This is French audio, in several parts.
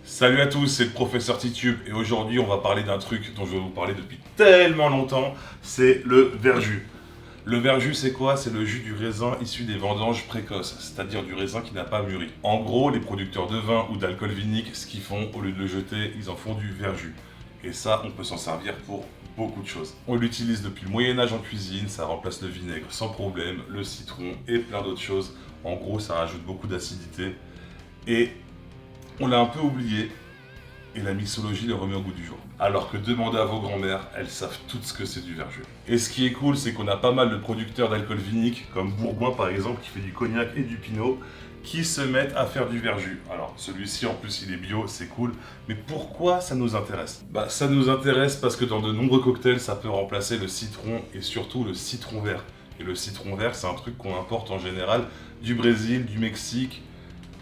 Salut à tous, c'est le professeur Titube et aujourd'hui on va parler d'un truc dont je vais vous parler depuis tellement longtemps, c'est le verjus. Le verjus c'est quoi? C'est le jus du raisin issu des vendanges précoces, c'est-à-dire du raisin qui n'a pas mûri. En gros, les producteurs de vin ou d'alcool vinique, ce qu'ils font, au lieu de le jeter, ils en font du verjus. Et ça, on peut s'en servir pour beaucoup de choses. On l'utilise depuis le Moyen-Âge en cuisine, ça remplace le vinaigre sans problème, le citron et plein d'autres choses. En gros, ça rajoute beaucoup d'acidité et on l'a un peu oublié et la mixologie le remet au goût du jour. Alors que demandez à vos grands-mères, elles savent toutes ce que c'est du verjus. Et ce qui est cool, c'est qu'on a pas mal de producteurs d'alcool vinique, comme Bourgoin par exemple, qui fait du cognac et du pinot, qui se mettent à faire du verjus. Alors celui-ci en plus il est bio, c'est cool, mais pourquoi ça nous intéresse? Ça nous intéresse parce que dans de nombreux cocktails, ça peut remplacer le citron et surtout le citron vert. Et le citron vert, c'est un truc qu'on importe en général du Brésil, du Mexique,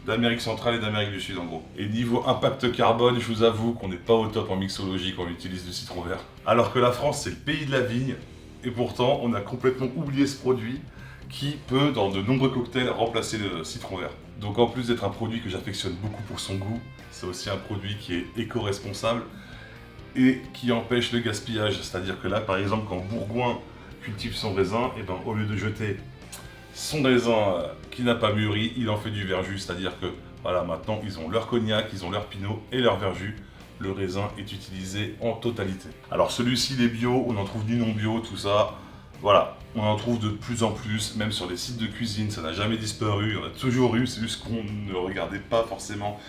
d'Amérique centrale et d'Amérique du Sud en gros. Et niveau impact carbone, je vous avoue qu'on n'est pas au top en mixologie quand on utilise du citron vert. Alors que la France c'est le pays de la vigne, et pourtant on a complètement oublié ce produit qui peut dans de nombreux cocktails remplacer le citron vert. Donc en plus d'être un produit que j'affectionne beaucoup pour son goût, c'est aussi un produit qui est éco-responsable et qui empêche le gaspillage. C'est-à-dire que là par exemple quand Bourgoin cultive son raisin, et au lieu de jeter son raisin qui n'a pas mûri, il en fait du verjus, c'est-à-dire que voilà, maintenant ils ont leur cognac, ils ont leur pinot et leur verjus. Le raisin est utilisé en totalité. Alors celui-ci il est bio, on en trouve du non bio, tout ça. Voilà, on en trouve de plus en plus, même sur les sites de cuisine, ça n'a jamais disparu, on a toujours eu, c'est juste qu'on ne regardait pas forcément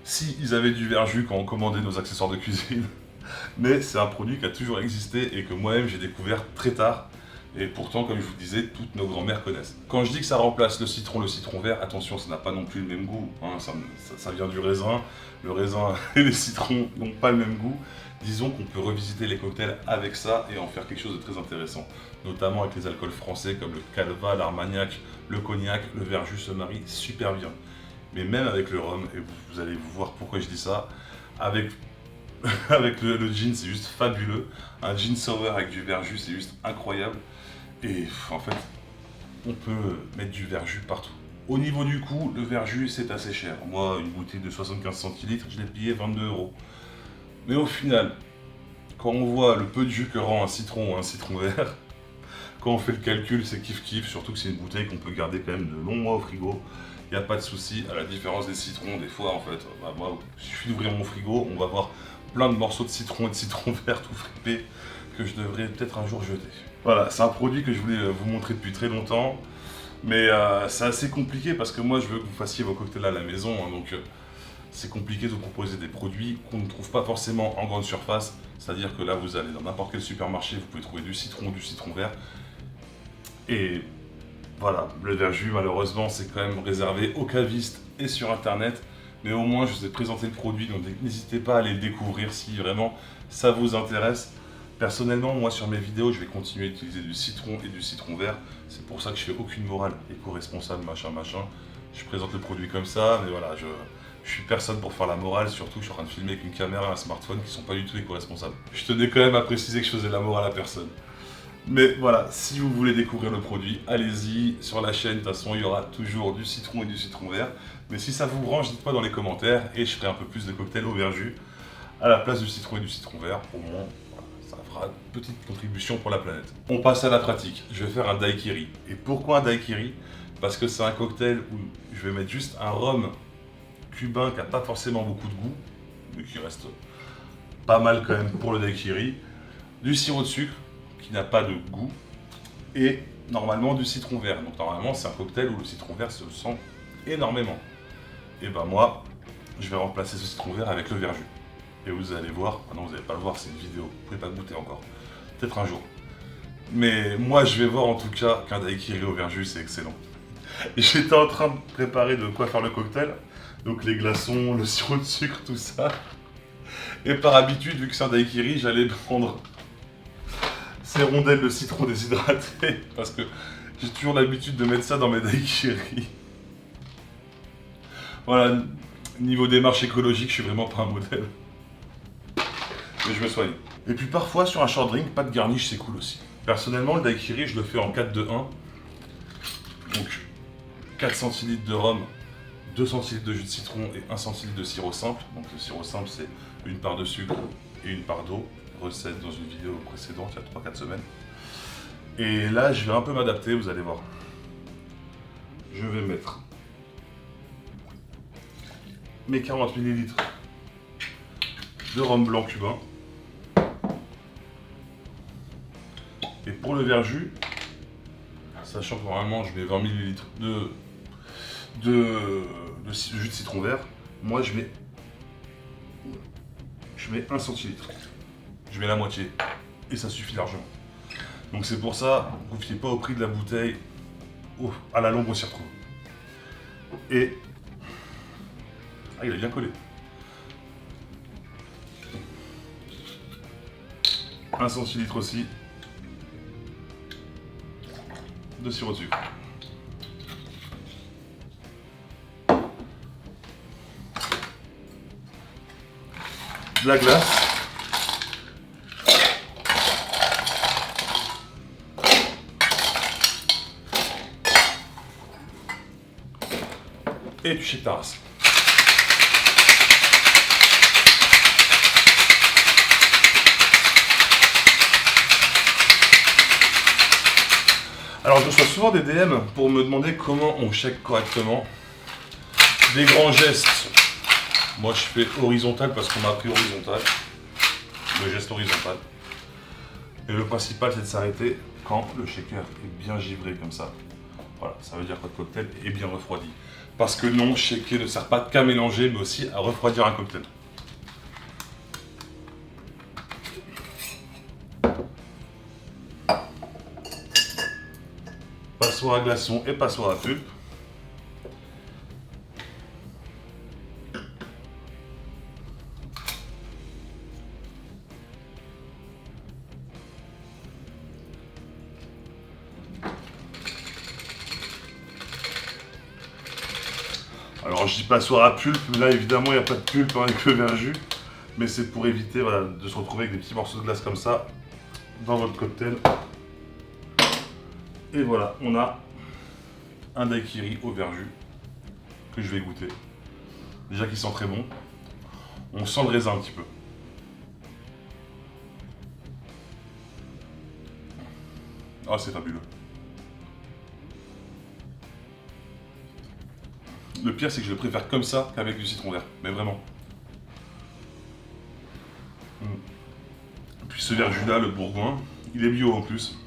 si ils avaient du verjus quand on commandait nos accessoires de cuisine. Mais c'est un produit qui a toujours existé et que moi-même j'ai découvert très tard. Et pourtant, comme je vous disais, toutes nos grand-mères connaissent. Quand je dis que ça remplace le citron vert, attention, ça n'a pas non plus le même goût. Hein, ça vient du raisin. Le raisin et les citrons n'ont pas le même goût. Disons qu'on peut revisiter les cocktails avec ça et en faire quelque chose de très intéressant. Notamment avec les alcools français comme le Calva, l'Armagnac, le cognac, le verjus se marient super bien. Mais même avec le rhum, et vous allez vous voir pourquoi je dis ça, avec avec le gin, c'est juste fabuleux. Un gin sour avec du verjus, c'est juste incroyable. Et en fait, on peut mettre du verjus partout. Au niveau du coût, le verjus, c'est assez cher. Moi, une bouteille de 75 centilitres, je l'ai payé 22 €. Mais au final, quand on voit le peu de jus que rend un citron ou un citron vert, quand on fait le calcul, c'est kiff-kiff. Surtout que c'est une bouteille qu'on peut garder quand même de longs mois au frigo. Il n'y a pas de souci. À la différence des citrons, des fois, en fait, moi, il suffit d'ouvrir mon frigo, on va voir plein de morceaux de citron et de citron vert tout fripés que je devrais peut-être un jour jeter. Voilà, c'est un produit que je voulais vous montrer depuis très longtemps, mais c'est assez compliqué parce que moi je veux que vous fassiez vos cocktails à la maison, hein, donc c'est compliqué de vous proposer des produits qu'on ne trouve pas forcément en grande surface, c'est-à-dire que là vous allez dans n'importe quel supermarché, vous pouvez trouver du citron vert, et voilà, le verjus malheureusement c'est quand même réservé aux cavistes et sur internet, mais au moins je vous ai présenté le produit, donc n'hésitez pas à aller le découvrir si vraiment ça vous intéresse. Personnellement, moi sur mes vidéos, je vais continuer à utiliser du citron et du citron vert. C'est pour ça que je fais aucune morale éco-responsable, machin. Je présente le produit comme ça, mais voilà, je suis personne pour faire la morale, surtout je suis en train de filmer avec une caméra et un smartphone qui sont pas du tout éco-responsables. Je tenais quand même à préciser que je faisais la morale à personne. Mais voilà, si vous voulez découvrir le produit, allez-y, sur la chaîne, de toute façon il y aura toujours du citron et du citron vert. Mais si ça vous branche, dites-moi dans les commentaires et je ferai un peu plus de cocktails au verjus à la place du citron et du citron vert, au moins. Ça fera une petite contribution pour la planète. On passe à la pratique. Je vais faire un daiquiri. Et pourquoi un daiquiri? Parce que c'est un cocktail où je vais mettre juste un rhum cubain qui n'a pas forcément beaucoup de goût, mais qui reste pas mal quand même pour le daiquiri, du sirop de sucre qui n'a pas de goût, et normalement du citron vert. Donc normalement c'est un cocktail où le citron vert se sent énormément. Et moi, je vais remplacer ce citron vert avec le verjus. Et vous allez voir, non vous n'allez pas le voir, c'est une vidéo, vous pouvez pas goûter encore, peut-être un jour. Mais moi je vais voir en tout cas qu'un daiquiri au verjus c'est excellent. J'étais en train de préparer de quoi faire le cocktail, donc les glaçons, le sirop de sucre, tout ça. Et par habitude, vu que c'est un daiquiri, j'allais prendre ces rondelles de citron déshydraté, parce que j'ai toujours l'habitude de mettre ça dans mes daiquiris. Voilà, niveau démarche écologique, je suis vraiment pas un modèle. Mais je me soigne. Et puis parfois sur un short drink, pas de garnish, c'est cool aussi. Personnellement, le daiquiri, je le fais en 4-2-1. Donc 4 centilitres de rhum, 2 centilitres de jus de citron et 1 centilitre de sirop simple. Donc le sirop simple, c'est une part de sucre et une part d'eau. Recette dans une vidéo précédente, il y a 3-4 semaines. Et là, je vais un peu m'adapter, vous allez voir. Je vais mettre mes 40 ml de rhum blanc cubain. Et pour le verjus, sachant que normalement je mets 20 ml de jus de citron vert, moi je mets 1 centilitre. Je mets la moitié et ça suffit largement. Donc c'est pour ça, ne vous fiez pas au prix de la bouteille. Oh, à la longue on s'y retrouve. Et... ah, il a bien collé. 1 centilitre aussi de sirop de sucre. De la glace. Et du shake ta race. Alors je reçois souvent des DM pour me demander comment on shake correctement. Des grands gestes. Moi je fais horizontal parce qu'on m'a appris horizontal. Le geste horizontal. Et le principal c'est de s'arrêter quand le shaker est bien givré comme ça. Voilà, ça veut dire que votre cocktail est bien refroidi. Parce que non, shaker ne sert pas qu'à mélanger, mais aussi à refroidir un cocktail. Passoire à glaçons et passoire à pulpe. Alors je dis passoire à pulpe, mais là évidemment il n'y a pas de pulpe avec le verjus, mais c'est pour éviter voilà, de se retrouver avec des petits morceaux de glace comme ça dans votre cocktail. Et voilà, on a un daiquiri au verjus que je vais goûter. Déjà qu'il sent très bon. On sent le raisin un petit peu. Ah, c'est fabuleux. Le pire, c'est que je le préfère comme ça qu'avec du citron vert. Mais vraiment. Puis ce verjus-là, le Bourgoin, il est bio en plus.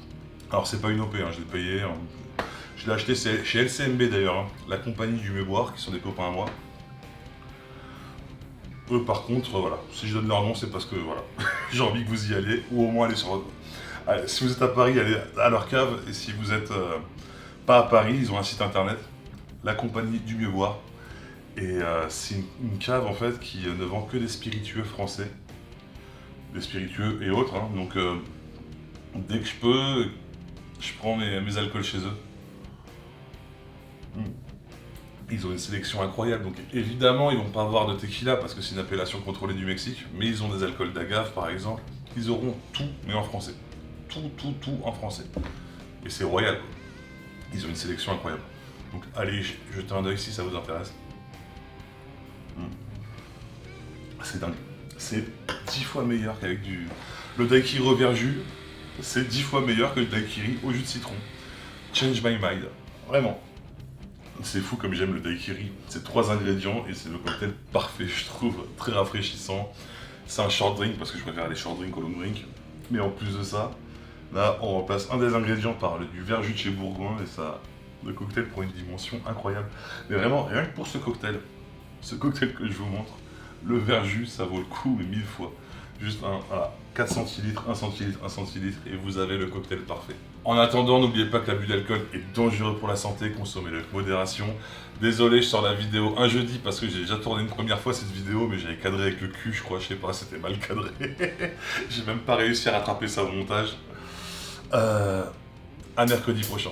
Alors, c'est pas une OP, hein, je l'ai payé. Hein. Je l'ai acheté chez LCMB d'ailleurs, hein, la compagnie du méboire, qui sont des copains à moi. Eux, par contre, voilà, si je donne leur nom, c'est parce que voilà, j'ai envie que vous y allez, ou au moins aller sur. Allez, si vous êtes à Paris, allez à leur cave, et si vous êtes pas à Paris, ils ont un site internet, la compagnie du mieux boire. Et c'est une cave en fait qui ne vend que des spiritueux français, des spiritueux et autres. Hein. Donc dès que je peux, je prends mes alcools chez eux. Ils ont une sélection incroyable, donc évidemment ils vont pas avoir de tequila parce que c'est une appellation contrôlée du Mexique, mais ils ont des alcools d'agave par exemple. Ils auront tout, mais en français. Tout en français. Et c'est royal. Ils ont une sélection incroyable. Donc allez jetez un œil si ça vous intéresse. C'est dingue. C'est 10 fois meilleur qu'avec du... Le daiquiri au verjus, c'est 10 fois meilleur que le daiquiri au jus de citron. Change my mind. Vraiment. C'est fou comme j'aime le daiquiri. C'est 3 ingrédients et c'est le cocktail parfait, je trouve. Très rafraîchissant. C'est un short drink parce que je préfère les short drinks au long drink. Mais en plus de ça, là on remplace un des ingrédients par du verjus de chez Bourgoin et ça, le cocktail prend une dimension incroyable. Mais vraiment, rien que pour ce cocktail que je vous montre, le verjus ça vaut le coup mais 1000 fois. Juste voilà, 4 centilitres, 1 centilitre, 1 centilitre et vous avez le cocktail parfait. En attendant, n'oubliez pas que l'abus d'alcool est dangereux pour la santé, consommez-le avec modération. Désolé, je sors la vidéo un jeudi parce que j'ai déjà tourné une première fois cette vidéo, mais j'avais cadré avec le cul, je crois, je sais pas, c'était mal cadré. J'ai même pas réussi à rattraper ça au montage. À mercredi prochain.